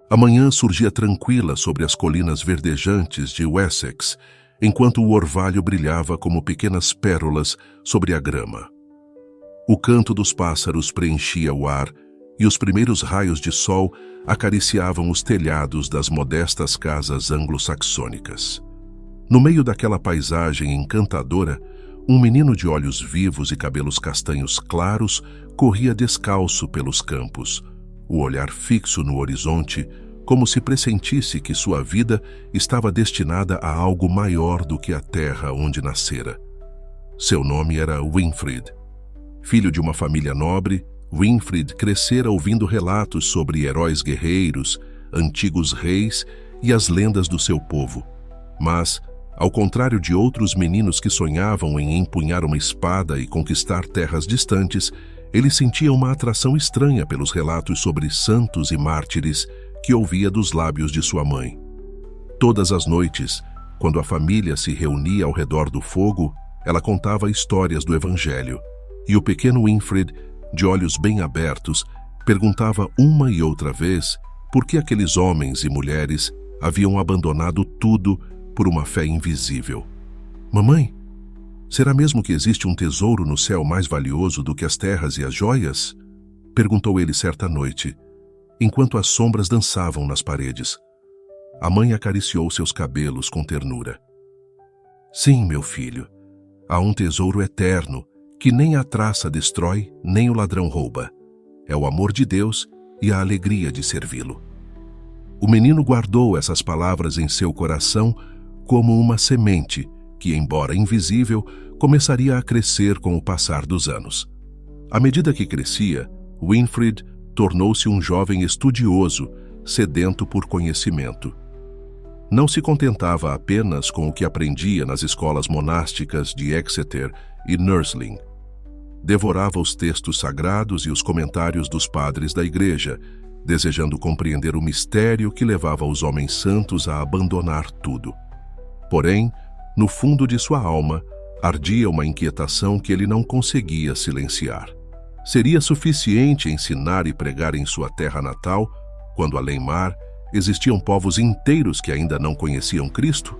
A manhã surgia tranquila sobre as colinas verdejantes de Wessex, enquanto o orvalho brilhava como pequenas pérolas sobre a grama. O canto dos pássaros preenchia o ar e os primeiros raios de sol acariciavam os telhados das modestas casas anglo-saxônicas. No meio daquela paisagem encantadora, um menino de olhos vivos e cabelos castanhos claros corria descalço pelos campos, o olhar fixo no horizonte, como se pressentisse que sua vida estava destinada a algo maior do que a terra onde nascera. Seu nome era Winfried. Filho de uma família nobre, Winfried crescera ouvindo relatos sobre heróis guerreiros, antigos reis e as lendas do seu povo. Mas, ao contrário de outros meninos que sonhavam em empunhar uma espada e conquistar terras distantes, ele sentia uma atração estranha pelos relatos sobre santos e mártires que ouvia dos lábios de sua mãe. Todas as noites, quando a família se reunia ao redor do fogo, ela contava histórias do Evangelho, e o pequeno Winfried, de olhos bem abertos, perguntava uma e outra vez por que aqueles homens e mulheres haviam abandonado tudo por uma fé invisível. Mamãe, será mesmo que existe um tesouro no céu mais valioso do que as terras e as joias? Perguntou ele certa noite, enquanto as sombras dançavam nas paredes. A mãe acariciou seus cabelos com ternura. Sim, meu filho, há um tesouro eterno que nem a traça destrói, nem o ladrão rouba. É o amor de Deus e a alegria de servi-lo. O menino guardou essas palavras em seu coração como uma semente que, embora invisível, começaria a crescer com o passar dos anos. À medida que crescia, Winfried tornou-se um jovem estudioso, sedento por conhecimento. Não se contentava apenas com o que aprendia nas escolas monásticas de Exeter e Nursling. Devorava os textos sagrados e os comentários dos padres da igreja, desejando compreender o mistério que levava os homens santos a abandonar tudo. Porém, no fundo de sua alma, ardia uma inquietação que ele não conseguia silenciar. Seria suficiente ensinar e pregar em sua terra natal, quando além mar, existiam povos inteiros que ainda não conheciam Cristo?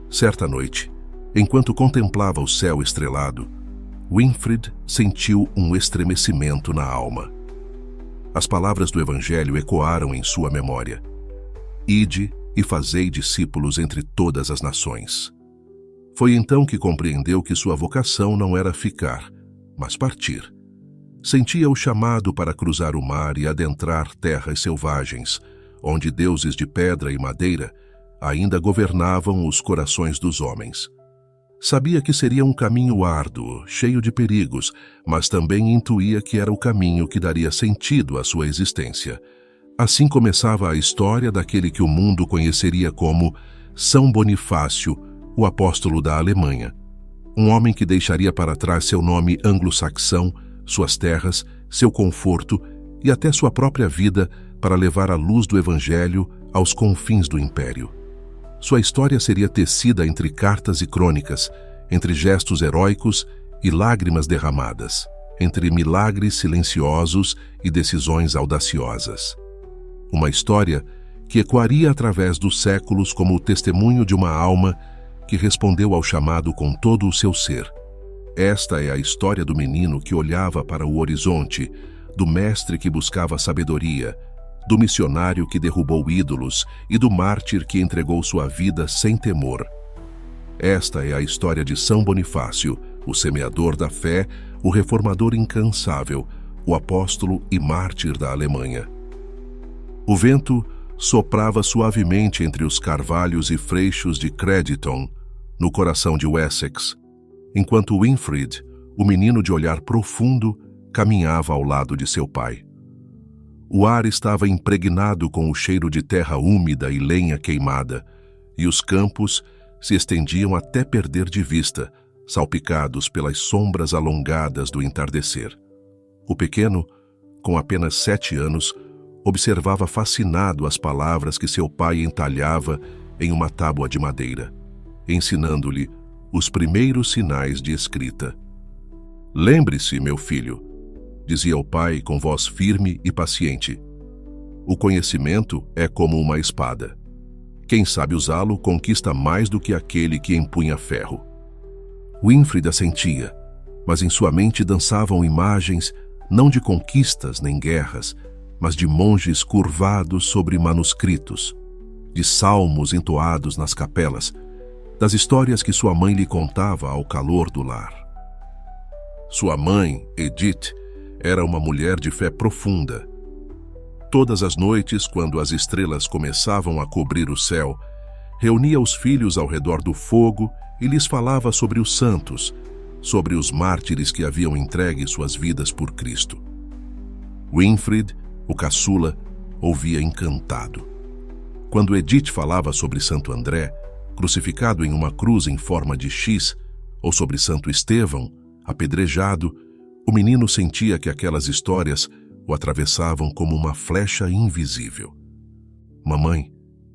Certa noite, enquanto contemplava o céu estrelado, Winfried sentiu um estremecimento na alma. As palavras do Evangelho ecoaram em sua memória. Ide e fazei discípulos entre todas as nações. Foi então que compreendeu que sua vocação não era ficar, mas partir. Sentia o chamado para cruzar o mar e adentrar terras selvagens, onde deuses de pedra e madeira ainda governavam os corações dos homens. Sabia que seria um caminho árduo, cheio de perigos, mas também intuía que era o caminho que daria sentido à sua existência. Assim começava a história daquele que o mundo conheceria como São Bonifácio, o apóstolo da Alemanha. Um homem que deixaria para trás seu nome anglo-saxão, suas terras, seu conforto e até sua própria vida para levar a luz do Evangelho aos confins do Império. Sua história seria tecida entre cartas e crônicas, entre gestos heróicos e lágrimas derramadas, entre milagres silenciosos e decisões audaciosas. Uma história que ecoaria através dos séculos como o testemunho de uma alma que respondeu ao chamado com todo o seu ser. Esta é a história do menino que olhava para o horizonte, do mestre que buscava sabedoria, do missionário que derrubou ídolos e do mártir que entregou sua vida sem temor. Esta é a história de São Bonifácio, o semeador da fé, o reformador incansável, o apóstolo e mártir da Alemanha. O vento soprava suavemente entre os carvalhos e freixos de Crediton, no coração de Wessex, enquanto Winfried, o menino de olhar profundo, caminhava ao lado de seu pai. O ar estava impregnado com o cheiro de terra úmida e lenha queimada, e os campos se estendiam até perder de vista, salpicados pelas sombras alongadas do entardecer. O pequeno, com apenas 7 anos, observava fascinado as palavras que seu pai entalhava em uma tábua de madeira, ensinando-lhe os primeiros sinais de escrita. "Lembre-se, meu filho", dizia o pai com voz firme e paciente. O conhecimento é como uma espada. Quem sabe usá-lo conquista mais do que aquele que empunha ferro. Winfried assentia, mas em sua mente dançavam imagens não de conquistas nem guerras, mas de monges curvados sobre manuscritos, de salmos entoados nas capelas, das histórias que sua mãe lhe contava ao calor do lar. Sua mãe, Edith, era uma mulher de fé profunda. Todas as noites, quando as estrelas começavam a cobrir o céu, reunia os filhos ao redor do fogo e lhes falava sobre os santos, sobre os mártires que haviam entregue suas vidas por Cristo. Winfried, o caçula, ouvia encantado. Quando Edith falava sobre Santo André, crucificado em uma cruz em forma de X, ou sobre Santo Estevão, apedrejado, o menino sentia que aquelas histórias o atravessavam como uma flecha invisível. "Mamãe",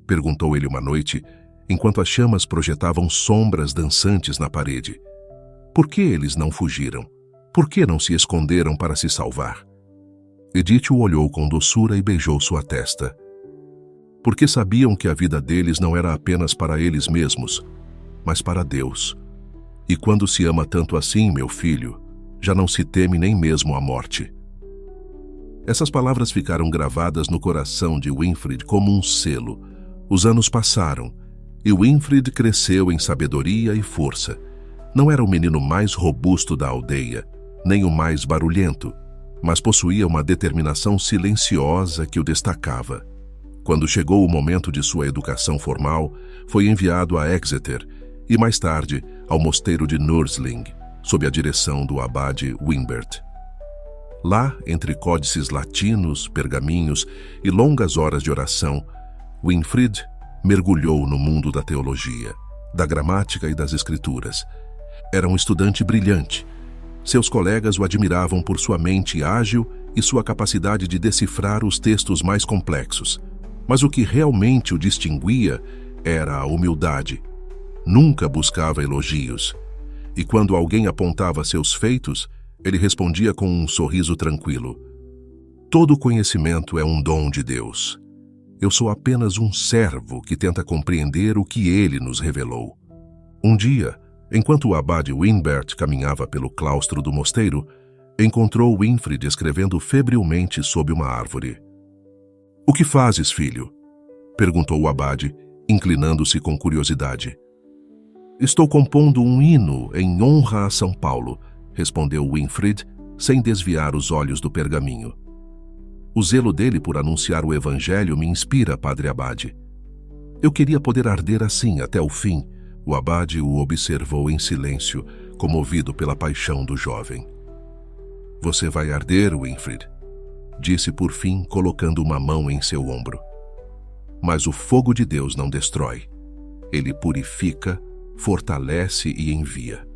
perguntou ele uma noite, enquanto as chamas projetavam sombras dançantes na parede, "por que eles não fugiram? Por que não se esconderam para se salvar?" Edith o olhou com doçura e beijou sua testa. Porque sabiam que a vida deles não era apenas para eles mesmos, mas para Deus. E quando se ama tanto assim, meu filho, já não se teme nem mesmo a morte. Essas palavras ficaram gravadas no coração de Winfried como um selo. Os anos passaram, e Winfried cresceu em sabedoria e força. Não era o menino mais robusto da aldeia, nem o mais barulhento, mas possuía uma determinação silenciosa que o destacava. Quando chegou o momento de sua educação formal, foi enviado a Exeter e, mais tarde, ao mosteiro de Nursling, sob a direção do abade Wimbert. Lá, entre códices latinos, pergaminhos e longas horas de oração, Winfried mergulhou no mundo da teologia, da gramática e das escrituras. Era um estudante brilhante. Seus colegas o admiravam por sua mente ágil e sua capacidade de decifrar os textos mais complexos. Mas o que realmente o distinguia era a humildade. Nunca buscava elogios. E quando alguém apontava seus feitos, ele respondia com um sorriso tranquilo: "Todo conhecimento é um dom de Deus. Eu sou apenas um servo que tenta compreender o que ele nos revelou." Um dia, enquanto o abade Wimbert caminhava pelo claustro do mosteiro, encontrou Winfried escrevendo febrilmente sob uma árvore. "O que fazes, filho?" perguntou o abade, inclinando-se com curiosidade. "Estou compondo um hino em honra a São Paulo", respondeu Winfried, sem desviar os olhos do pergaminho. "O zelo dele por anunciar o Evangelho me inspira, padre abade." "Eu queria poder arder assim até o fim." O abade o observou em silêncio, comovido pela paixão do jovem. "Você vai arder, Winfried?" disse por fim, colocando uma mão em seu ombro. "Mas o fogo de Deus não destrói. Ele purifica, fortalece e envia."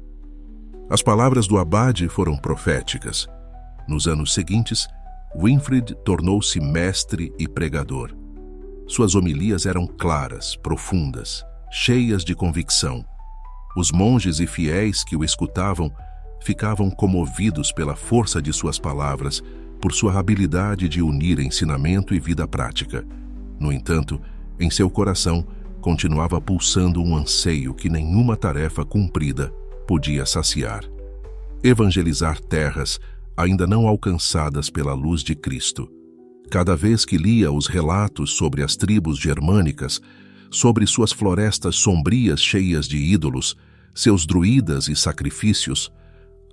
As palavras do abade foram proféticas. Nos anos seguintes, Winfried tornou-se mestre e pregador. Suas homilias eram claras, profundas, cheias de convicção. Os monges e fiéis que o escutavam ficavam comovidos pela força de suas palavras, por sua habilidade de unir ensinamento e vida prática. No entanto, em seu coração continuava pulsando um anseio que nenhuma tarefa cumprida podia saciar: evangelizar terras ainda não alcançadas pela luz de Cristo. Cada vez que lia os relatos sobre as tribos germânicas, sobre suas florestas sombrias cheias de ídolos, seus druidas e sacrifícios,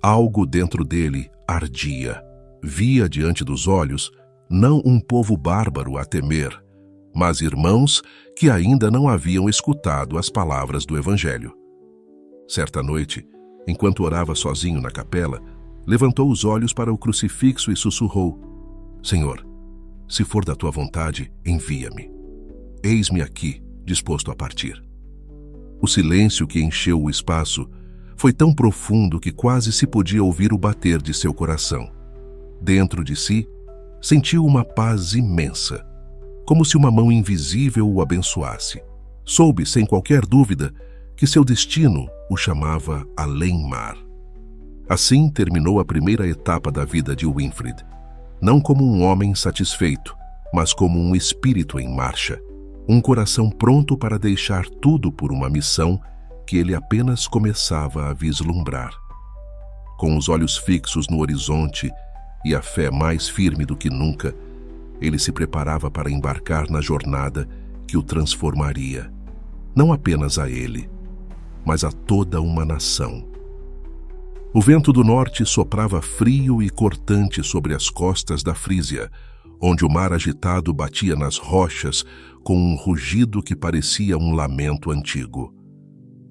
algo dentro dele ardia. Via diante dos olhos não um povo bárbaro a temer, mas irmãos que ainda não haviam escutado as palavras do Evangelho. Certa noite, enquanto orava sozinho na capela, levantou os olhos para o crucifixo e sussurrou: "Senhor, se for da tua vontade, envia-me. Eis-me aqui, disposto a partir." O silêncio que encheu o espaço foi tão profundo que quase se podia ouvir o bater de seu coração. Dentro de si, sentiu uma paz imensa, como se uma mão invisível o abençoasse. Soube, sem qualquer dúvida, que seu destino o chamava além-mar. Assim terminou a primeira etapa da vida de Winfried, não como um homem satisfeito, mas como um espírito em marcha, um coração pronto para deixar tudo por uma missão que ele apenas começava a vislumbrar. Com os olhos fixos no horizonte e a fé mais firme do que nunca, ele se preparava para embarcar na jornada que o transformaria, não apenas a ele, mas a toda uma nação. O vento do norte soprava frio e cortante sobre as costas da Frísia, onde o mar agitado batia nas rochas com um rugido que parecia um lamento antigo.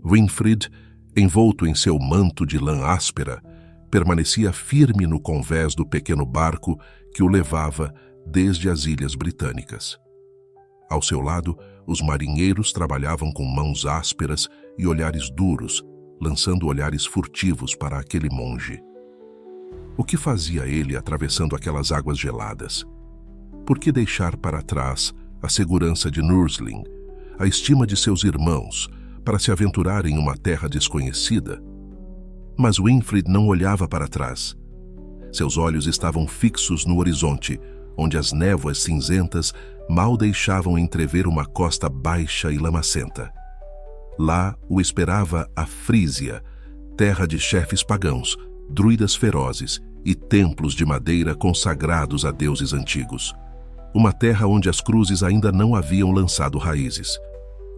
Winfried, envolto em seu manto de lã áspera, permanecia firme no convés do pequeno barco que o levava desde as Ilhas Britânicas. Ao seu lado, os marinheiros trabalhavam com mãos ásperas e olhares duros, lançando olhares furtivos para aquele monge. O que fazia ele atravessando aquelas águas geladas? Por que deixar para trás a segurança de Nursling, a estima de seus irmãos, para se aventurar em uma terra desconhecida? Mas Winfried não olhava para trás. Seus olhos estavam fixos no horizonte, onde as névoas cinzentas mal deixavam entrever uma costa baixa e lamacenta. Lá o esperava a Frísia, terra de chefes pagãos, druidas ferozes e templos de madeira consagrados a deuses antigos. Uma terra onde as cruzes ainda não haviam lançado raízes.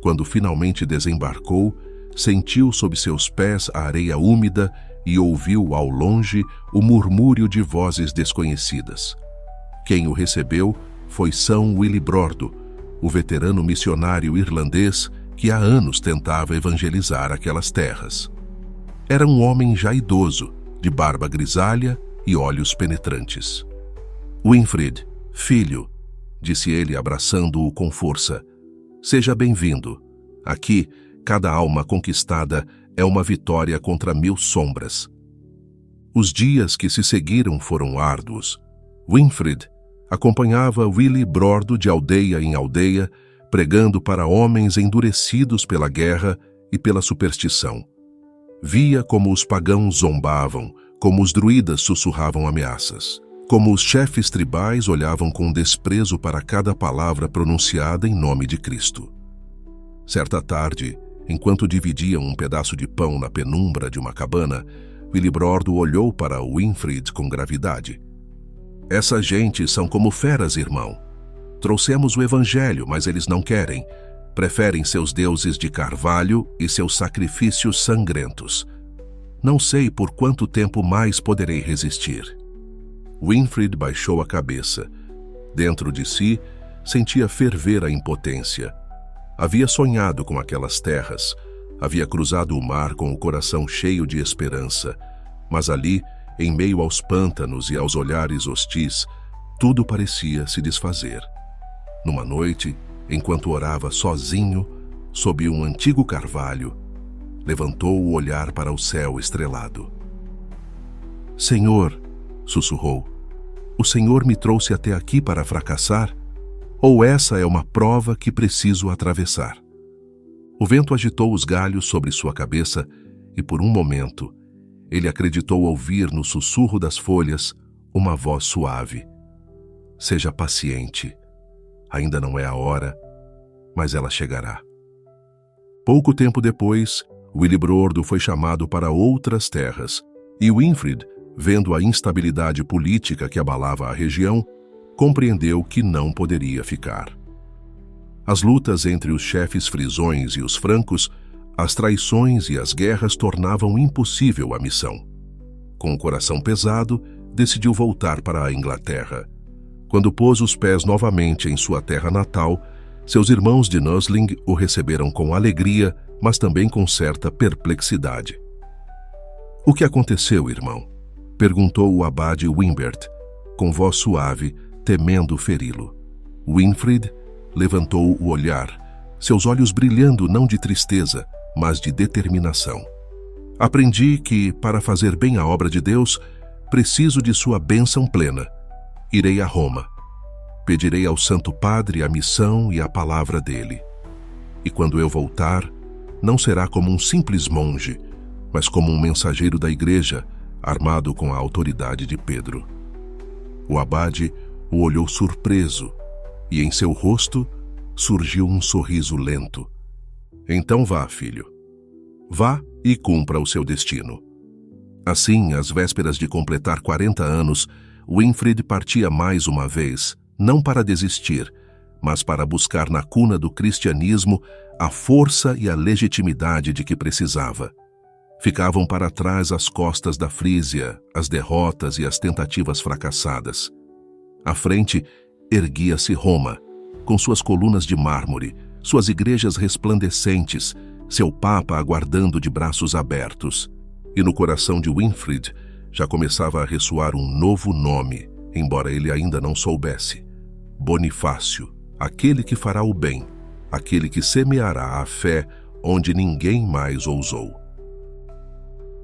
Quando finalmente desembarcou, sentiu sob seus pés a areia úmida e ouviu ao longe o murmúrio de vozes desconhecidas. Quem o recebeu foi São Willibrordo, o veterano missionário irlandês que há anos tentava evangelizar aquelas terras. Era um homem já idoso, de barba grisalha e olhos penetrantes. Winfried, filho, disse ele abraçando-o com força, seja bem-vindo. Aqui, cada alma conquistada é uma vitória contra 1000 sombras. Os dias que se seguiram foram árduos. Winfried acompanhava Willibrordo de aldeia em aldeia, pregando para homens endurecidos pela guerra e pela superstição. Via como os pagãos zombavam, como os druidas sussurravam ameaças, como os chefes tribais olhavam com desprezo para cada palavra pronunciada em nome de Cristo. Certa tarde, enquanto dividiam um pedaço de pão na penumbra de uma cabana, Willibrordo olhou para Winfried com gravidade. Essa gente são como feras, irmão. Trouxemos o evangelho, mas eles não querem. Preferem seus deuses de carvalho e seus sacrifícios sangrentos. Não sei por quanto tempo mais poderei resistir. Winfried baixou a cabeça. Dentro de si, sentia ferver a impotência. Havia sonhado com aquelas terras, havia cruzado o mar com o coração cheio de esperança, mas ali, em meio aos pântanos e aos olhares hostis, tudo parecia se desfazer. Numa noite, enquanto orava sozinho, sob um antigo carvalho, levantou o olhar para o céu estrelado. Senhor, sussurrou, o Senhor me trouxe até aqui para fracassar? Ou essa é uma prova que preciso atravessar? O vento agitou os galhos sobre sua cabeça e, por um momento, ele acreditou ouvir no sussurro das folhas uma voz suave. Seja paciente. Ainda não é a hora, mas ela chegará. Pouco tempo depois, Willibrordo foi chamado para outras terras, e Winfried, vendo a instabilidade política que abalava a região, compreendeu que não poderia ficar. As lutas entre os chefes frisões e os francos, as traições e as guerras tornavam impossível a missão. Com o coração pesado, decidiu voltar para a Inglaterra. Quando pôs os pés novamente em sua terra natal, seus irmãos de Nursling o receberam com alegria, mas também com certa perplexidade. O que aconteceu, irmão? Perguntou o abade Wimbert, com voz suave, temendo feri-lo. Winfried levantou o olhar, seus olhos brilhando não de tristeza, mas de determinação. Aprendi que, para fazer bem a obra de Deus, preciso de sua bênção plena. Irei a Roma. Pedirei ao Santo Padre a missão e a palavra dele. E quando eu voltar, não será como um simples monge, mas como um mensageiro da igreja, armado com a autoridade de Pedro. O abade o olhou surpreso, e em seu rosto surgiu um sorriso lento. Então vá, filho. Vá e cumpra o seu destino. Assim, às vésperas de completar 40 anos, Winfried partia mais uma vez, não para desistir, mas para buscar na cuna do cristianismo a força e a legitimidade de que precisava. Ficavam para trás as costas da Frísia, as derrotas e as tentativas fracassadas. À frente, erguia-se Roma, com suas colunas de mármore, suas igrejas resplandecentes, seu Papa aguardando de braços abertos. E no coração de Winfried já começava a ressoar um novo nome, embora ele ainda não soubesse: Bonifácio, aquele que fará o bem, aquele que semeará a fé onde ninguém mais ousou.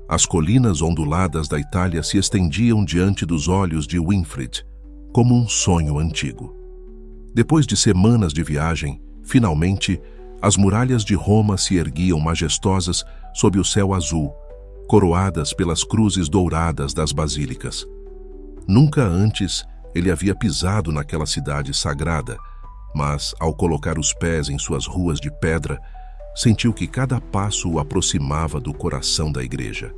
As colinas onduladas da Itália se estendiam diante dos olhos de Winfried, como um sonho antigo. Depois de semanas de viagem, finalmente, as muralhas de Roma se erguiam majestosas sob o céu azul, coroadas pelas cruzes douradas das basílicas. Nunca antes ele havia pisado naquela cidade sagrada, mas, ao colocar os pés em suas ruas de pedra, sentiu que cada passo o aproximava do coração da igreja.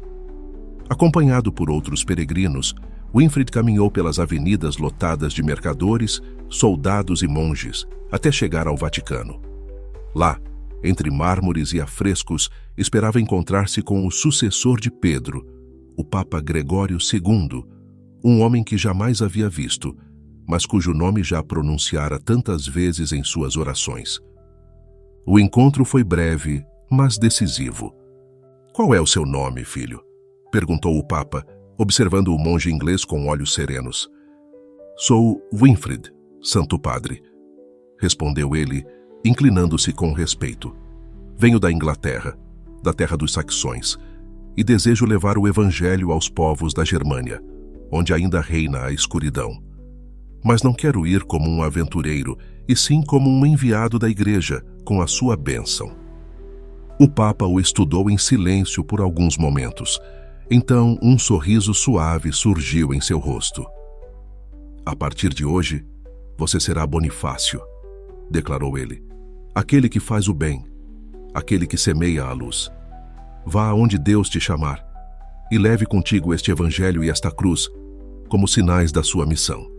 Acompanhado por outros peregrinos, Winfried caminhou pelas avenidas lotadas de mercadores, soldados e monges, até chegar ao Vaticano. Lá, entre mármores e afrescos, esperava encontrar-se com o sucessor de Pedro, o Papa Gregório II, um homem que jamais havia visto, mas cujo nome já pronunciara tantas vezes em suas orações. O encontro foi breve, mas decisivo. "Qual é o seu nome, filho?" perguntou o Papa, observando o monge inglês com olhos serenos. "Sou Winfried, Santo Padre", respondeu ele, inclinando-se com respeito. "Venho da Inglaterra, da terra dos saxões, e desejo levar o Evangelho aos povos da Germânia, onde ainda reina a escuridão. Mas não quero ir como um aventureiro, e sim como um enviado da igreja, com a sua bênção." O Papa o estudou em silêncio por alguns momentos. Então, um sorriso suave surgiu em seu rosto. "A partir de hoje, você será Bonifácio", declarou ele, "aquele que faz o bem, aquele que semeia a luz. Vá aonde Deus te chamar e leve contigo este evangelho e esta cruz como sinais da sua missão."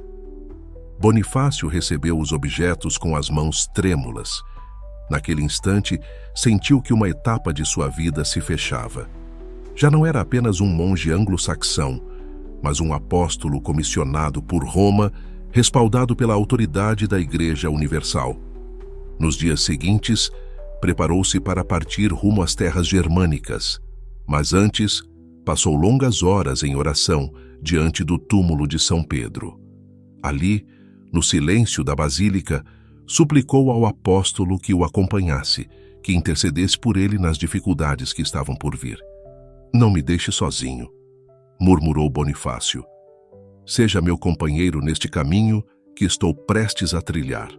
Bonifácio recebeu os objetos com as mãos trêmulas. Naquele instante, sentiu que uma etapa de sua vida se fechava. Já não era apenas um monge anglo-saxão, mas um apóstolo comissionado por Roma, respaldado pela autoridade da Igreja Universal. Nos dias seguintes, preparou-se para partir rumo às terras germânicas, mas antes, passou longas horas em oração diante do túmulo de São Pedro. Ali, no silêncio da basílica, suplicou ao apóstolo que o acompanhasse, que intercedesse por ele nas dificuldades que estavam por vir. "Não me deixe sozinho", murmurou Bonifácio. "Seja meu companheiro neste caminho que estou prestes a trilhar."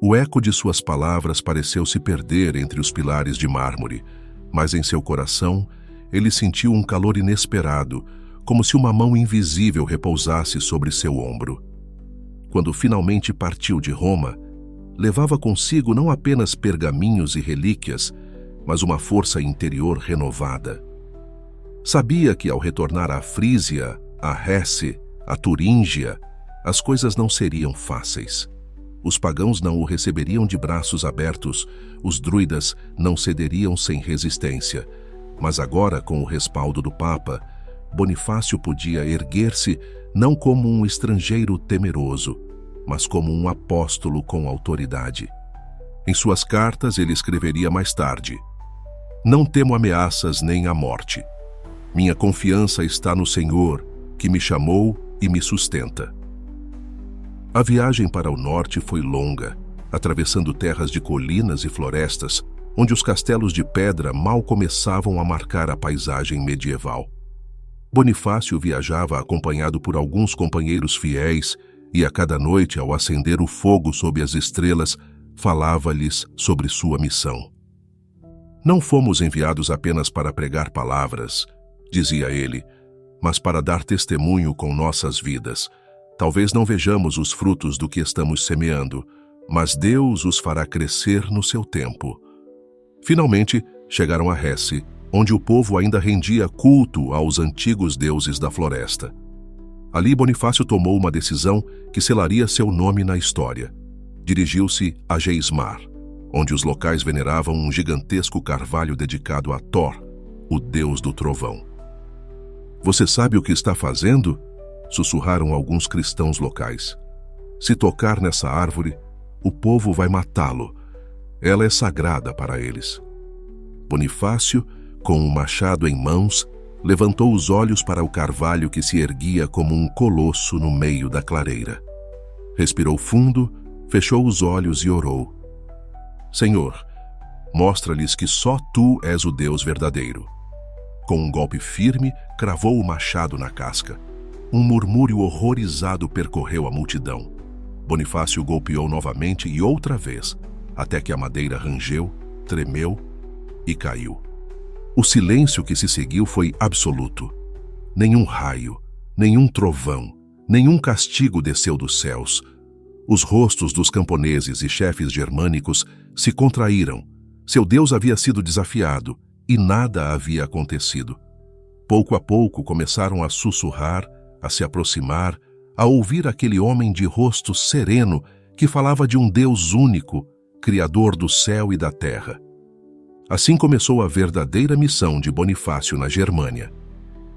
O eco de suas palavras pareceu se perder entre os pilares de mármore, mas em seu coração ele sentiu um calor inesperado, como se uma mão invisível repousasse sobre seu ombro. Quando finalmente partiu de Roma, levava consigo não apenas pergaminhos e relíquias, mas uma força interior renovada. Sabia que ao retornar à Frísia, a Hesse, a Turíngia, as coisas não seriam fáceis. Os pagãos não o receberiam de braços abertos, os druidas não cederiam sem resistência, mas agora, com o respaldo do Papa, Bonifácio podia erguer-se não como um estrangeiro temeroso, mas como um apóstolo com autoridade. Em suas cartas ele escreveria mais tarde: "Não temo ameaças nem a morte. Minha confiança está no Senhor, que me chamou e me sustenta." A viagem para o norte foi longa, atravessando terras de colinas e florestas, onde os castelos de pedra mal começavam a marcar a paisagem medieval. Bonifácio viajava acompanhado por alguns companheiros fiéis e a cada noite, ao acender o fogo sob as estrelas, falava-lhes sobre sua missão. "Não fomos enviados apenas para pregar palavras", dizia ele, "mas para dar testemunho com nossas vidas, Talvez não vejamos os frutos do que estamos semeando, mas Deus os fará crescer no seu tempo. Finalmente, chegaram a Hesse, onde o povo ainda rendia culto aos antigos deuses da floresta. Ali Bonifácio tomou uma decisão que selaria seu nome na história. Dirigiu-se a Geismar, onde os locais veneravam um gigantesco carvalho dedicado a Thor, o deus do trovão. "Você sabe o que está fazendo?" sussurraram alguns cristãos locais. "Se tocar nessa árvore, o povo vai matá-lo. Ela é sagrada para eles." Bonifácio, com um machado em mãos, levantou os olhos para o carvalho que se erguia como um colosso no meio da clareira. Respirou fundo, fechou os olhos e orou. "Senhor, mostra-lhes que só Tu és o Deus verdadeiro." Com um golpe firme, cravou o machado na casca. Um murmúrio horrorizado percorreu a multidão. Bonifácio golpeou novamente e outra vez, até que a madeira rangeu, tremeu e caiu. O silêncio que se seguiu foi absoluto. Nenhum raio, nenhum trovão, nenhum castigo desceu dos céus. Os rostos dos camponeses e chefes germânicos se contraíram. Seu Deus havia sido desafiado e nada havia acontecido. Pouco a pouco começaram a sussurrar, a se aproximar, a ouvir aquele homem de rosto sereno que falava de um Deus único, Criador do céu e da terra. Assim começou a verdadeira missão de Bonifácio na Germânia.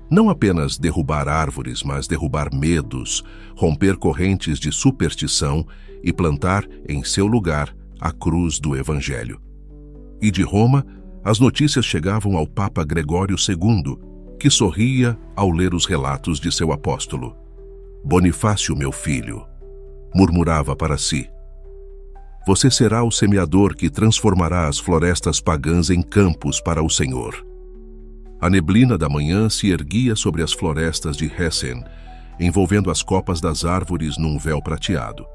Não apenas derrubar árvores, mas derrubar medos, romper correntes de superstição e plantar em seu lugar a cruz do Evangelho. E de Roma, as notícias chegavam ao Papa Gregório II, que sorria ao ler os relatos de seu apóstolo. "Bonifácio, meu filho", murmurava para si, "você será o semeador que transformará as florestas pagãs em campos para o Senhor." A neblina da manhã se erguia sobre as florestas de Hessen, envolvendo as copas das árvores num véu prateado.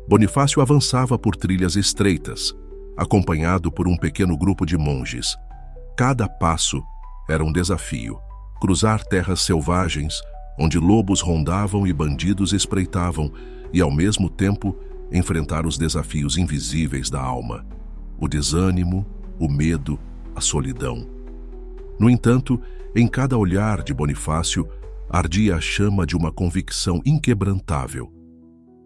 Bonifácio avançava por trilhas estreitas, acompanhado por um pequeno grupo de monges. Cada passo era um desafio: cruzar terras selvagens, onde lobos rondavam e bandidos espreitavam, e ao mesmo tempo enfrentar os desafios invisíveis da alma: o desânimo, o medo, a solidão. No entanto, em cada olhar de Bonifácio ardia a chama de uma convicção inquebrantável.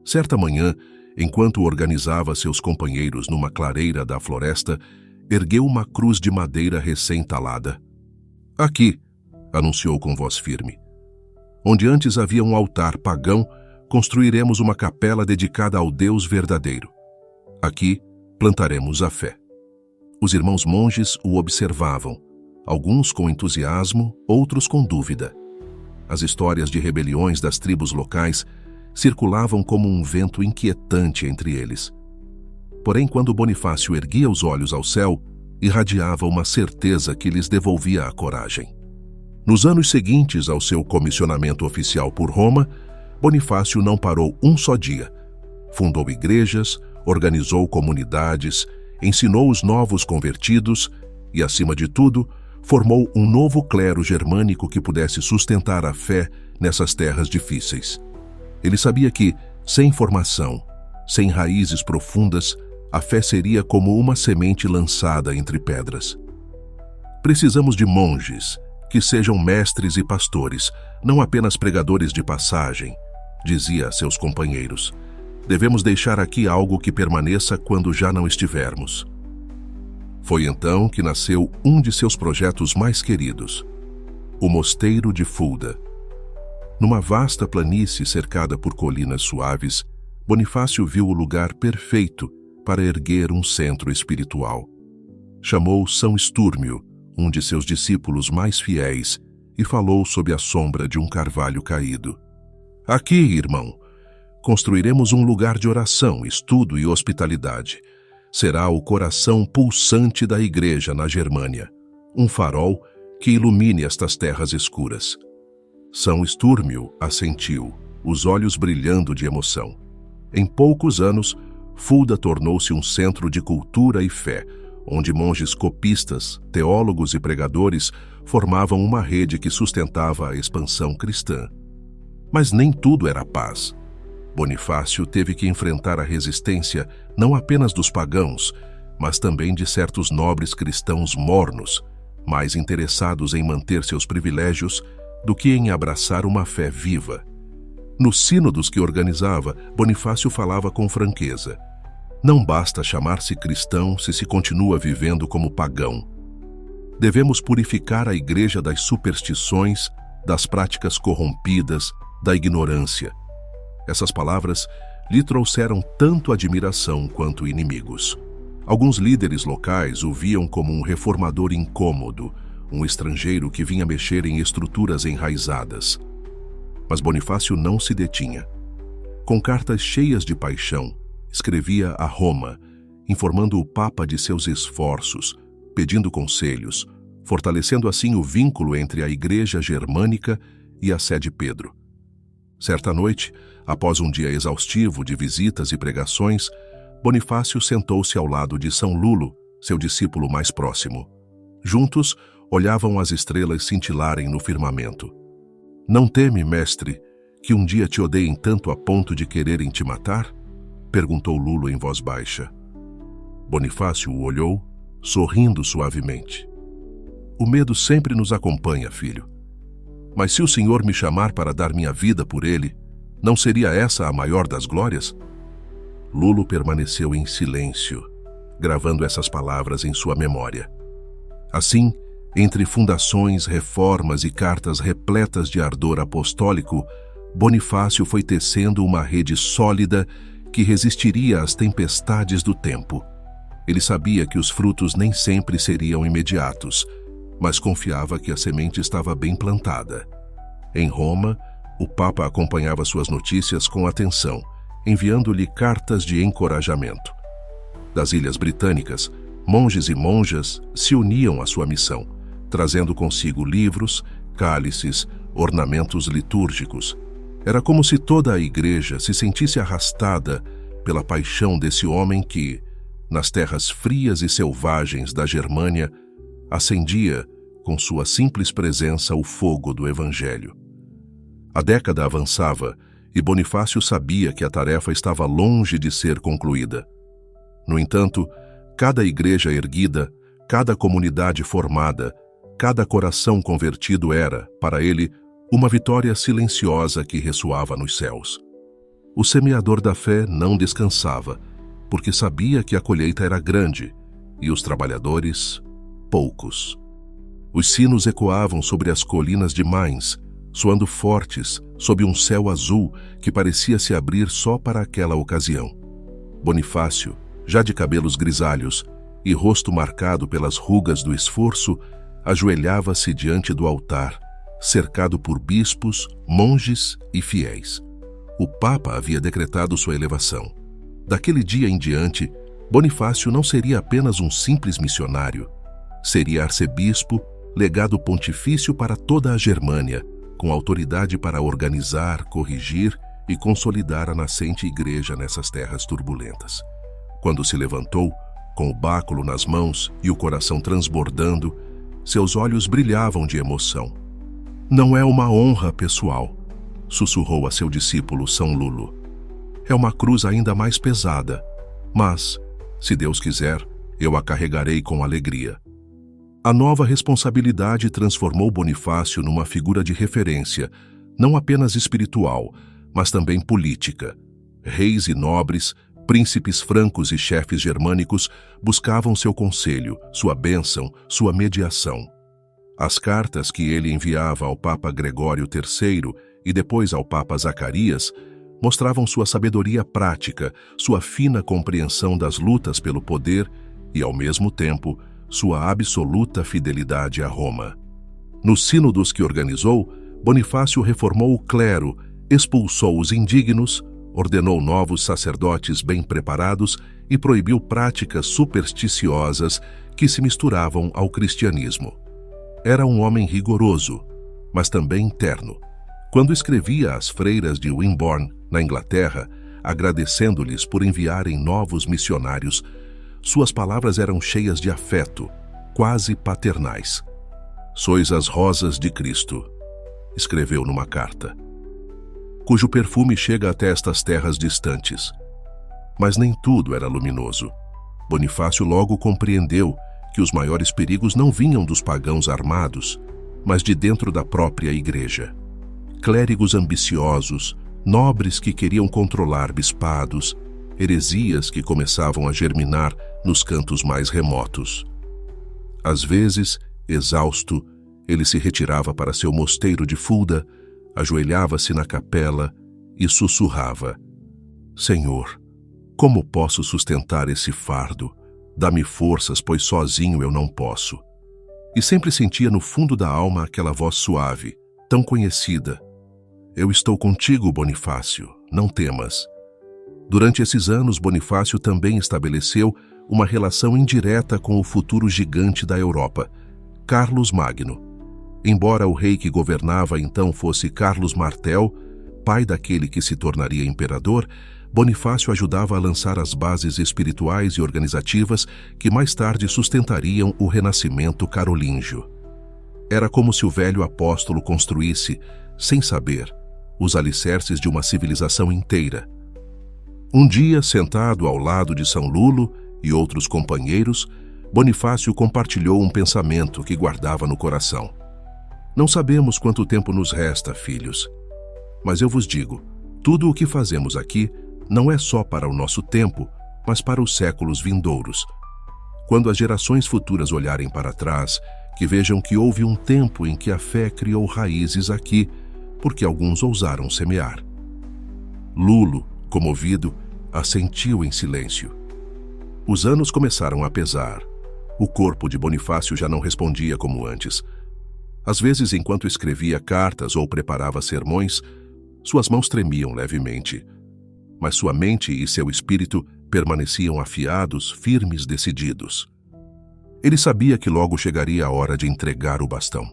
Certa manhã, enquanto organizava seus companheiros numa clareira da floresta, ergueu uma cruz de madeira recém-talada. "Aqui", anunciou com voz firme, "onde antes havia um altar pagão, construiremos uma capela dedicada ao Deus verdadeiro. Aqui plantaremos a fé." Os irmãos monges o observavam, alguns com entusiasmo, outros com dúvida. As histórias de rebeliões das tribos locais circulavam como um vento inquietante entre eles. Porém, quando Bonifácio erguia os olhos ao céu, irradiava uma certeza que lhes devolvia a coragem. Nos anos seguintes ao seu comissionamento oficial por Roma, Bonifácio não parou um só dia. Fundou igrejas, organizou comunidades, ensinou os novos convertidos e, acima de tudo, formou um novo clero germânico que pudesse sustentar a fé nessas terras difíceis. Ele sabia que, sem formação, sem raízes profundas, a fé seria como uma semente lançada entre pedras. Precisamos de monges que sejam mestres e pastores, não apenas pregadores de passagem, dizia a seus companheiros. Devemos deixar aqui algo que permaneça quando já não estivermos. Foi então que nasceu um de seus projetos mais queridos, o Mosteiro de Fulda. Numa vasta planície cercada por colinas suaves, Bonifácio viu o lugar perfeito para erguer um centro espiritual. Chamou São Estúrmio, um de seus discípulos mais fiéis, e falou sob a sombra de um carvalho caído. "Aqui, irmão, construiremos um lugar de oração, estudo e hospitalidade. Será o coração pulsante da igreja na Germânia, um farol que ilumine estas terras escuras." São Estúrmio assentiu, os olhos brilhando de emoção. Em poucos anos, Fulda tornou-se um centro de cultura e fé, onde monges copistas, teólogos e pregadores formavam uma rede que sustentava a expansão cristã. Mas nem tudo era paz. Bonifácio teve que enfrentar a resistência não apenas dos pagãos, mas também de certos nobres cristãos mornos, mais interessados em manter seus privilégios do que em abraçar uma fé viva. Nos sínodos que organizava, Bonifácio falava com franqueza. Não basta chamar-se cristão se se continua vivendo como pagão. Devemos purificar a igreja das superstições, das práticas corrompidas, da ignorância. Essas palavras lhe trouxeram tanto admiração quanto inimigos. Alguns líderes locais o viam como um reformador incômodo, um estrangeiro que vinha mexer em estruturas enraizadas. Mas Bonifácio não se detinha. Com cartas cheias de paixão, escrevia a Roma, informando o Papa de seus esforços, pedindo conselhos, fortalecendo assim o vínculo entre a Igreja Germânica e a sé de Pedro. Certa noite, após um dia exaustivo de visitas e pregações, Bonifácio sentou-se ao lado de São Lulo, seu discípulo mais próximo. Juntos, olhavam as estrelas cintilarem no firmamento. "Não teme, mestre, que um dia te odeiem tanto a ponto de quererem te matar?" perguntou Lulo em voz baixa. Bonifácio o olhou, sorrindo suavemente. "O medo sempre nos acompanha, filho. Mas se o Senhor me chamar para dar minha vida por ele, não seria essa a maior das glórias?" Lulo permaneceu em silêncio, gravando essas palavras em sua memória. Assim, entre fundações, reformas e cartas repletas de ardor apostólico, Bonifácio foi tecendo uma rede sólida que resistiria às tempestades do tempo. Ele sabia que os frutos nem sempre seriam imediatos, mas confiava que a semente estava bem plantada. Em Roma, o Papa acompanhava suas notícias com atenção, enviando-lhe cartas de encorajamento. Das Ilhas Britânicas, monges e monjas se uniam à sua missão, trazendo consigo livros, cálices, ornamentos litúrgicos. Era como se toda a igreja se sentisse arrastada pela paixão desse homem que, nas terras frias e selvagens da Germânia, acendia, com sua simples presença, o fogo do Evangelho. A década avançava e Bonifácio sabia que a tarefa estava longe de ser concluída. No entanto, cada igreja erguida, cada comunidade formada, cada coração convertido era, para ele, uma vitória silenciosa que ressoava nos céus. O semeador da fé não descansava, porque sabia que a colheita era grande e os trabalhadores, poucos. Os sinos ecoavam sobre as colinas de Mainz, soando fortes sob um céu azul que parecia se abrir só para aquela ocasião. Bonifácio, já de cabelos grisalhos e rosto marcado pelas rugas do esforço, ajoelhava-se diante do altar, cercado por bispos, monges e fiéis. O Papa havia decretado sua elevação. Daquele dia em diante, Bonifácio não seria apenas um simples missionário. Seria arcebispo, legado pontifício para toda a Germânia, com autoridade para organizar, corrigir e consolidar a nascente igreja nessas terras turbulentas. Quando se levantou, com o báculo nas mãos e o coração transbordando, seus olhos brilhavam de emoção. "Não é uma honra pessoal", sussurrou a seu discípulo São Lulo. "É uma cruz ainda mais pesada, mas, se Deus quiser, eu a carregarei com alegria." A nova responsabilidade transformou Bonifácio numa figura de referência, não apenas espiritual, mas também política. Reis e nobres, príncipes francos e chefes germânicos buscavam seu conselho, sua bênção, sua mediação. As cartas que ele enviava ao Papa Gregório III e depois ao Papa Zacarias mostravam sua sabedoria prática, sua fina compreensão das lutas pelo poder e, ao mesmo tempo, sua absoluta fidelidade a Roma. Nos sínodos que organizou, Bonifácio reformou o clero, expulsou os indignos, ordenou novos sacerdotes bem preparados e proibiu práticas supersticiosas que se misturavam ao cristianismo. Era um homem rigoroso, mas também terno. Quando escrevia às freiras de Wimborne, na Inglaterra, agradecendo-lhes por enviarem novos missionários, suas palavras eram cheias de afeto, quase paternais. "Sois as rosas de Cristo", escreveu numa carta. cujo perfume chega até estas terras distantes. Mas nem tudo era luminoso. Bonifácio logo compreendeu que os maiores perigos não vinham dos pagãos armados, mas de dentro da própria igreja. Clérigos ambiciosos, nobres que queriam controlar bispados, heresias que começavam a germinar nos cantos mais remotos. Às vezes, exausto, ele se retirava para seu mosteiro de Fulda, ajoelhava-se na capela e sussurrava: Senhor, como posso sustentar esse fardo? Dá-me forças, pois sozinho eu não posso. E sempre sentia no fundo da alma aquela voz suave, tão conhecida: Eu estou contigo, Bonifácio, não temas. Durante esses anos, Bonifácio também estabeleceu uma relação indireta com o futuro gigante da Europa, Carlos Magno. Embora o rei que governava então fosse Carlos Martel, pai daquele que se tornaria imperador, Bonifácio ajudava a lançar as bases espirituais e organizativas que mais tarde sustentariam o renascimento carolíngio. Era como se o velho apóstolo construísse, sem saber, os alicerces de uma civilização inteira. Um dia, sentado ao lado de São Lulo e outros companheiros, Bonifácio compartilhou um pensamento que guardava no coração. Não sabemos quanto tempo nos resta, filhos. Mas eu vos digo, tudo o que fazemos aqui não é só para o nosso tempo, mas para os séculos vindouros. Quando as gerações futuras olharem para trás, que vejam que houve um tempo em que a fé criou raízes aqui, porque alguns ousaram semear. Lulo, comovido, assentiu em silêncio. Os anos começaram a pesar. O corpo de Bonifácio já não respondia como antes. Às vezes, enquanto escrevia cartas ou preparava sermões, suas mãos tremiam levemente. Mas sua mente e seu espírito permaneciam afiados, firmes, decididos. Ele sabia que logo chegaria a hora de entregar o bastão.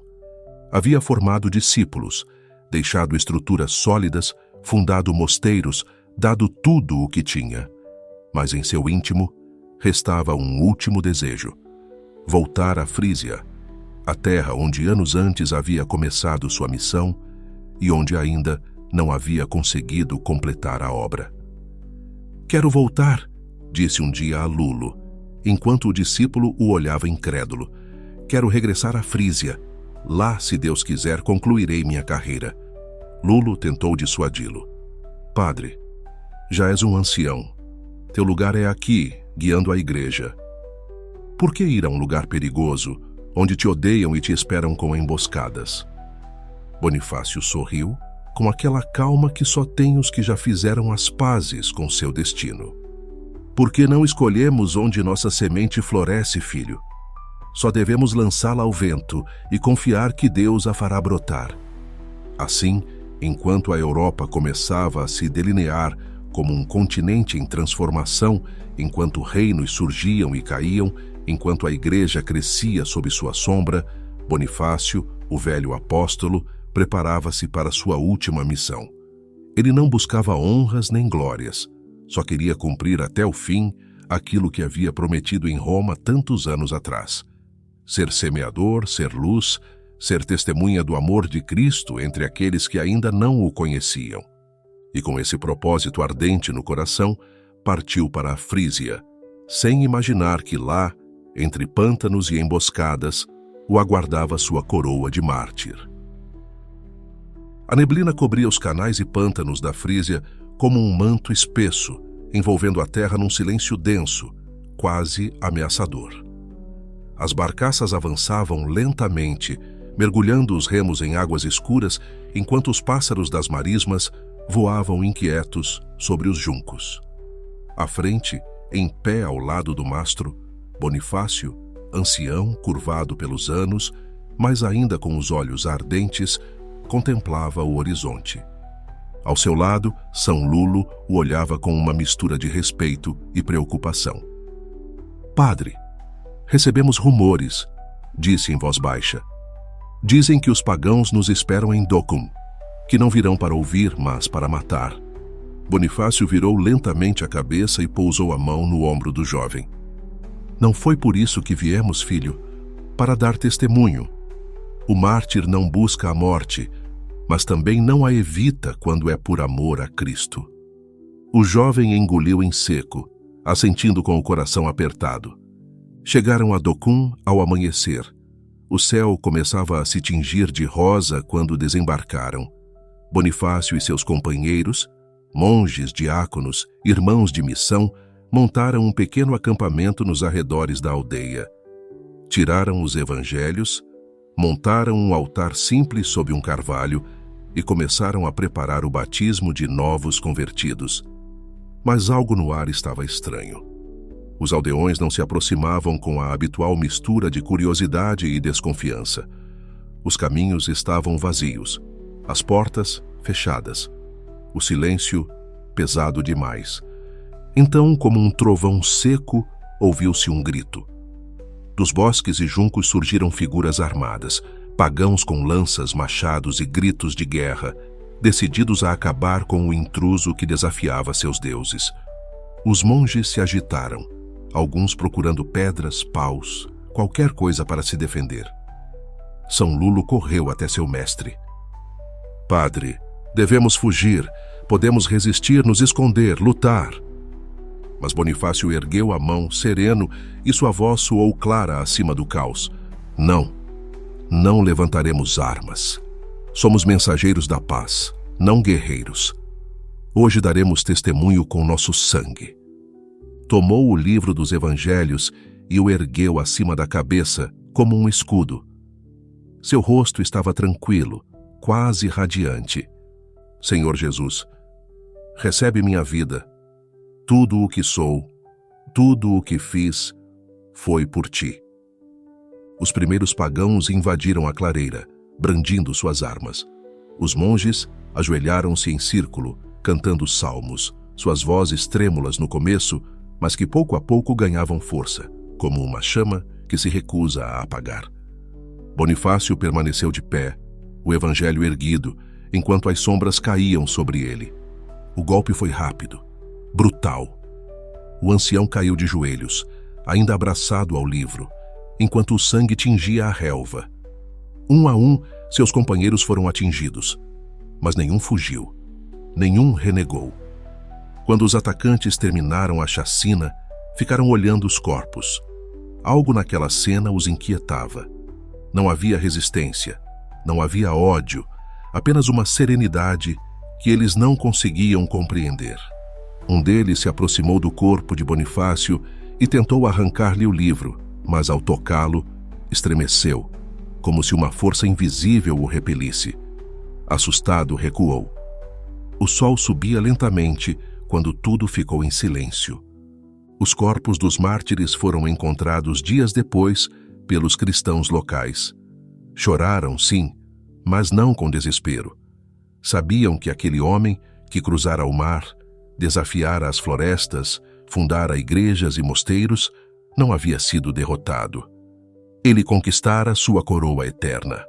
Havia formado discípulos, deixado estruturas sólidas, fundado mosteiros, dado tudo o que tinha. Mas em seu íntimo, restava um último desejo: voltar à Frísia, a terra onde anos antes havia começado sua missão e onde ainda não havia conseguido completar a obra. Quero voltar, disse um dia a Lulo, enquanto o discípulo o olhava incrédulo. Quero regressar à Frísia. Lá, se Deus quiser, concluirei minha carreira. Lulo tentou dissuadi-lo. Padre, já és um ancião. Teu lugar é aqui, guiando a igreja. Por que ir a um lugar perigoso, onde te odeiam e te esperam com emboscadas? Bonifácio sorriu, com aquela calma que só tem os que já fizeram as pazes com seu destino. Por que não escolhemos onde nossa semente floresce, filho? Só devemos lançá-la ao vento e confiar que Deus a fará brotar. Assim, enquanto a Europa começava a se delinear como um continente em transformação, enquanto reinos surgiam e caíam, enquanto a igreja crescia sob sua sombra, Bonifácio, o velho apóstolo, preparava-se para sua última missão. Ele não buscava honras nem glórias, só queria cumprir até o fim aquilo que havia prometido em Roma tantos anos atrás: ser semeador, ser luz, ser testemunha do amor de Cristo entre aqueles que ainda não o conheciam. E com esse propósito ardente no coração, partiu para a Frísia, sem imaginar que lá, entre pântanos e emboscadas, o aguardava sua coroa de mártir. A neblina cobria os canais e pântanos da Frísia como um manto espesso, envolvendo a terra num silêncio denso, quase ameaçador. As barcaças avançavam lentamente, mergulhando os remos em águas escuras, enquanto os pássaros das marismas voavam inquietos sobre os juncos. À frente, em pé ao lado do mastro, Bonifácio, ancião, curvado pelos anos, mas ainda com os olhos ardentes, contemplava o horizonte. Ao seu lado, São Lulo o olhava com uma mistura de respeito e preocupação. Padre, recebemos rumores, disse em voz baixa. Dizem que os pagãos nos esperam em Docum, que não virão para ouvir, mas para matar. Bonifácio virou lentamente a cabeça e pousou a mão no ombro do jovem. Não foi por isso que viemos, filho, para dar testemunho. O mártir não busca a morte, mas também não a evita quando é por amor a Cristo. O jovem engoliu em seco, assentindo com o coração apertado. Chegaram a Docum ao amanhecer. O céu começava a se tingir de rosa quando desembarcaram. Bonifácio e seus companheiros, monges, diáconos, irmãos de missão, montaram um pequeno acampamento nos arredores da aldeia. Tiraram os evangelhos, montaram um altar simples sob um carvalho e começaram a preparar o batismo de novos convertidos. Mas algo no ar estava estranho. Os aldeões não se aproximavam com a habitual mistura de curiosidade e desconfiança. Os caminhos estavam vazios, as portas fechadas, o silêncio pesado demais. Então, como um trovão seco, ouviu-se um grito. Dos bosques e juncos surgiram figuras armadas, pagãos com lanças, machados e gritos de guerra, decididos a acabar com o intruso que desafiava seus deuses. Os monges se agitaram, alguns procurando pedras, paus, qualquer coisa para se defender. São Lulo correu até seu mestre. Padre, devemos fugir, podemos resistir, nos esconder, lutar. Mas Bonifácio ergueu a mão, sereno, e sua voz soou clara acima do caos. Não, não levantaremos armas. Somos mensageiros da paz, não guerreiros. Hoje daremos testemunho com nosso sangue. Tomou o livro dos evangelhos e o ergueu acima da cabeça como um escudo. Seu rosto estava tranquilo, quase radiante. Senhor Jesus, recebe minha vida. Tudo o que sou, tudo o que fiz, foi por ti. Os primeiros pagãos invadiram a clareira, brandindo suas armas. Os monges ajoelharam-se em círculo, cantando salmos, suas vozes trêmulas no começo, mas que pouco a pouco ganhavam força, como uma chama que se recusa a apagar. Bonifácio permaneceu de pé, o evangelho erguido, enquanto as sombras caíam sobre ele. O golpe foi rápido, brutal. O ancião caiu de joelhos, ainda abraçado ao livro, enquanto o sangue tingia a relva. Um a um, seus companheiros foram atingidos, mas nenhum fugiu, nenhum renegou. Quando os atacantes terminaram a chacina, ficaram olhando os corpos. Algo naquela cena os inquietava. Não havia resistência, não havia ódio, apenas uma serenidade que eles não conseguiam compreender. Um deles se aproximou do corpo de Bonifácio e tentou arrancar-lhe o livro, mas ao tocá-lo, estremeceu, como se uma força invisível o repelisse. Assustado, recuou. O sol subia lentamente quando tudo ficou em silêncio. Os corpos dos mártires foram encontrados dias depois pelos cristãos locais. Choraram, sim, mas não com desespero. Sabiam que aquele homem que cruzara o mar, desafiara as florestas, fundara igrejas e mosteiros, não havia sido derrotado. Ele conquistara sua coroa eterna.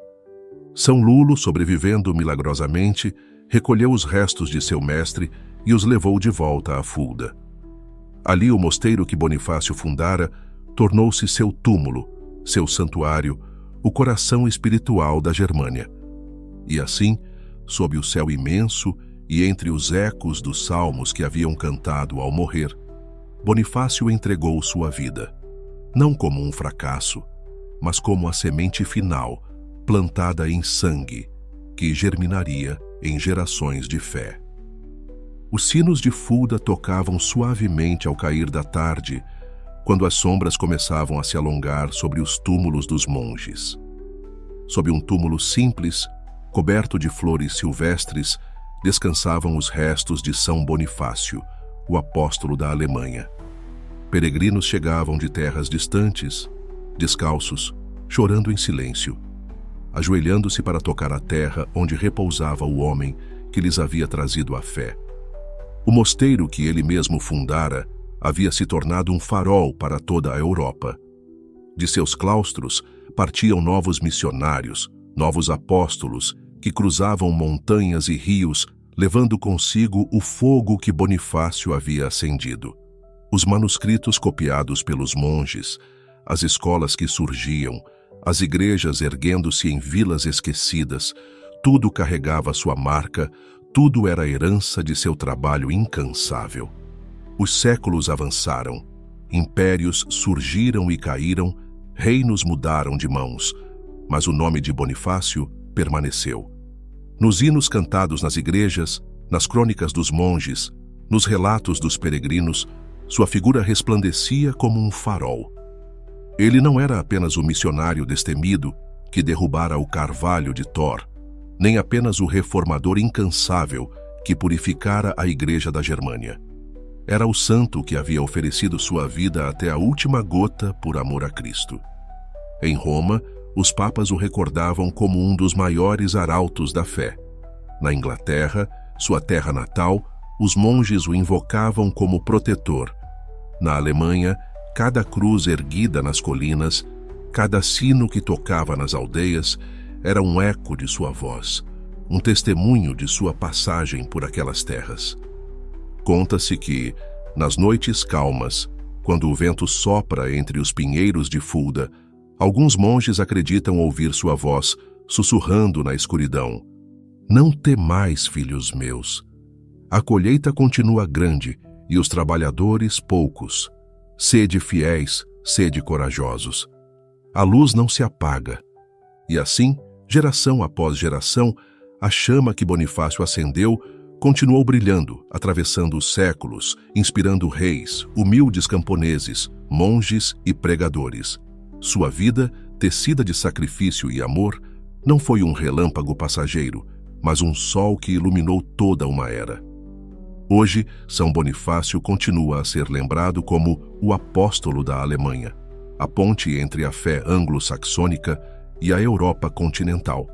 São Lulo, sobrevivendo milagrosamente, recolheu os restos de seu mestre e os levou de volta a Fulda. Ali o mosteiro que Bonifácio fundara tornou-se seu túmulo, seu santuário, o coração espiritual da Germânia. E assim, sob o céu imenso e entre os ecos dos salmos que haviam cantado ao morrer, Bonifácio entregou sua vida, não como um fracasso, mas como a semente final, plantada em sangue, que germinaria em gerações de fé. Os sinos de Fulda tocavam suavemente ao cair da tarde, quando as sombras começavam a se alongar sobre os túmulos dos monges. Sob um túmulo simples, coberto de flores silvestres, descansavam os restos de São Bonifácio, o apóstolo da Alemanha. Peregrinos chegavam de terras distantes, descalços, chorando em silêncio, ajoelhando-se para tocar a terra onde repousava o homem que lhes havia trazido a fé. O mosteiro que ele mesmo fundara havia se tornado um farol para toda a Europa. De seus claustros partiam novos missionários, novos apóstolos, que cruzavam montanhas e rios, levando consigo o fogo que Bonifácio havia acendido. Os manuscritos copiados pelos monges, as escolas que surgiam, as igrejas erguendo-se em vilas esquecidas, Tudo carregava sua marca, tudo era herança de seu trabalho incansável. Os séculos avançaram, impérios surgiram e caíram, reinos mudaram de mãos, mas o nome de Bonifácio permaneceu. Nos hinos cantados nas igrejas, nas crônicas dos monges, nos relatos dos peregrinos, sua figura resplandecia como um farol. Ele não era apenas o missionário destemido que derrubara o carvalho de Thor, nem apenas o reformador incansável que purificara a Igreja da Germânia. Era o santo que havia oferecido sua vida até a última gota por amor a Cristo. Em Roma, os papas o recordavam como um dos maiores arautos da fé. Na Inglaterra, sua terra natal, os monges o invocavam como protetor. Na Alemanha, cada cruz erguida nas colinas, cada sino que tocava nas aldeias, era um eco de sua voz, um testemunho de sua passagem por aquelas terras. Conta-se que, nas noites calmas, quando o vento sopra entre os pinheiros de Fulda, alguns monges acreditam ouvir sua voz sussurrando na escuridão: "Não temais, filhos meus. A colheita continua grande e os trabalhadores poucos. Sede fiéis, sede corajosos. A luz não se apaga." E assim, geração após geração, a chama que Bonifácio acendeu continuou brilhando, atravessando os séculos, inspirando reis, humildes camponeses, monges e pregadores. Sua vida, tecida de sacrifício e amor, não foi um relâmpago passageiro, mas um sol que iluminou toda uma era. Hoje, São Bonifácio continua a ser lembrado como o apóstolo da Alemanha, a ponte entre a fé anglo-saxônica e a Europa continental,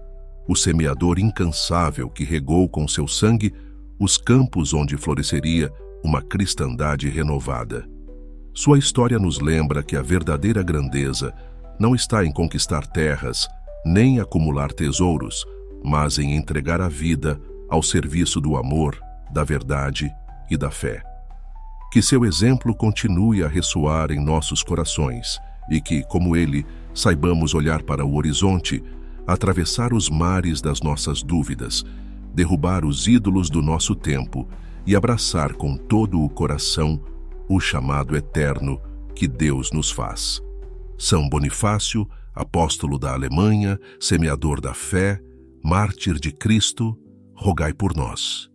o semeador incansável que regou com seu sangue os campos onde floresceria uma cristandade renovada. Sua história nos lembra que a verdadeira grandeza não está em conquistar terras, nem acumular tesouros, mas em entregar a vida ao serviço do amor, da verdade e da fé. Que seu exemplo continue a ressoar em nossos corações e que, como ele, saibamos olhar para o horizonte, atravessar os mares das nossas dúvidas, derrubar os ídolos do nosso tempo e abraçar com todo o coração o chamado eterno que Deus nos faz. São Bonifácio, apóstolo da Alemanha, semeador da fé, mártir de Cristo, rogai por nós.